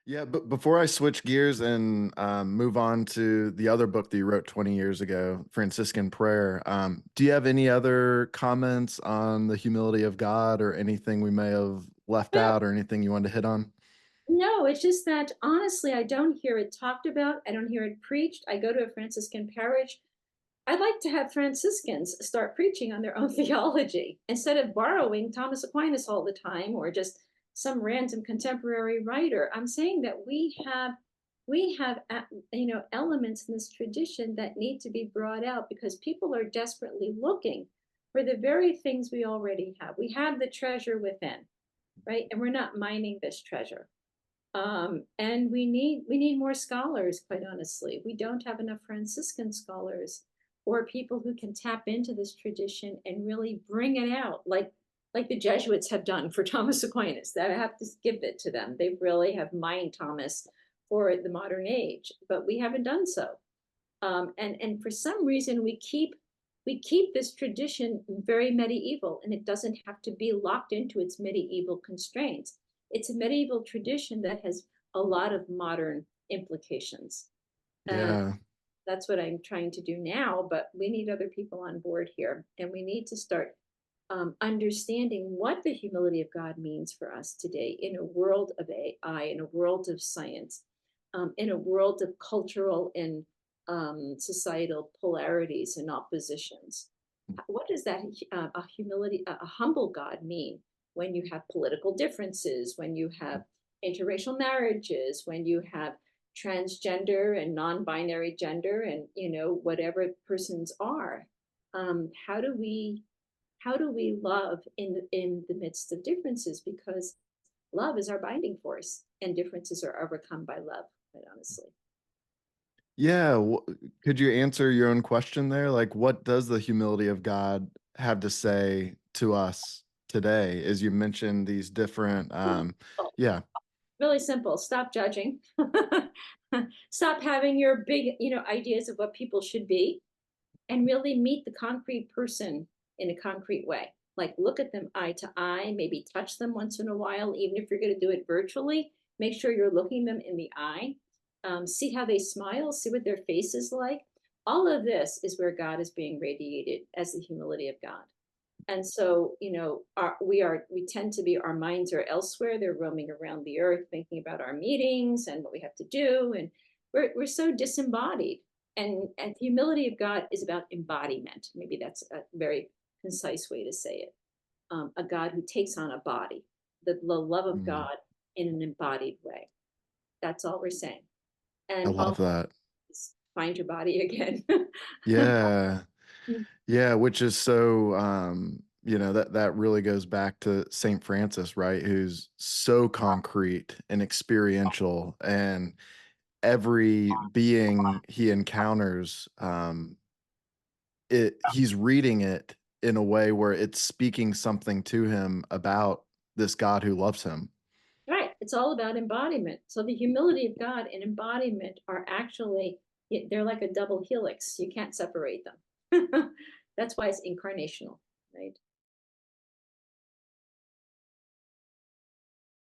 Yeah, but before I switch gears and move on to the other book that you wrote 20 years ago, Franciscan Prayer, do you have any other comments on the humility of God or anything we may have left Well, out or anything you wanted to hit on? no, it's just that honestly, I don't hear it talked about. I don't hear it preached. I go to a Franciscan parish. I'd like to have Franciscans start preaching on their own theology instead of borrowing Thomas Aquinas all the time or just some random contemporary writer. I'm saying that we have elements in this tradition that need to be brought out because people are desperately looking for the very things we already have. We have the treasure within, right? And we're not mining this treasure. And we need more scholars, quite honestly. We don't have enough Franciscan scholars or people who can tap into this tradition and really bring it out, like the Jesuits have done for Thomas Aquinas. That I have to give it to them. They really have mined Thomas for the modern age, but we haven't done so. And for some reason we keep this tradition very medieval, and it doesn't have to be locked into its medieval constraints. It's a medieval tradition that has a lot of modern implications. And Yeah, that's what I'm trying to do now, but we need other people on board here. And we need to start understanding what the humility of God means for us today in a world of AI, in a world of science, in a world of cultural and societal polarities and oppositions. What does that a humility, a humble God mean when you have political differences, when you have interracial marriages, when you have transgender and non-binary gender, and whatever persons are? How do we love in the midst of differences? Because love is our binding force, and differences are overcome by love. Quite honestly. yeah. Could you answer your own question there? Like, what does the humility of God have to say to us today? As you mentioned, these different, yeah, Really simple. Stop judging. Stop having your big, ideas of what people should be, and really meet the concrete person in a concrete way. Like look at them eye to eye, maybe touch them once in a while, even if you're going to do it virtually. Make sure you're looking them in the eye. See how they smile, see what their face is like. All of this is where God is being radiated as the humility of God. And so, we tend to be, our minds are elsewhere. They're roaming around the earth, thinking about our meetings and what we have to do. And we're so disembodied. And the humility of God is about embodiment. Maybe that's a very concise way to say it. A God who takes on a body, the love of mm, God in an embodied way. That's all we're saying. I And love all that. find your body again. Yeah. Yeah, which is so that really goes back to Saint Francis, right? Who's so concrete and experiential, and every being he encounters, he's reading it in a way where it's speaking something to him about this God who loves him. Right. It's all about embodiment. So the humility of God and embodiment are actually, they're like a double helix. You can't separate them. That's why it's incarnational, right?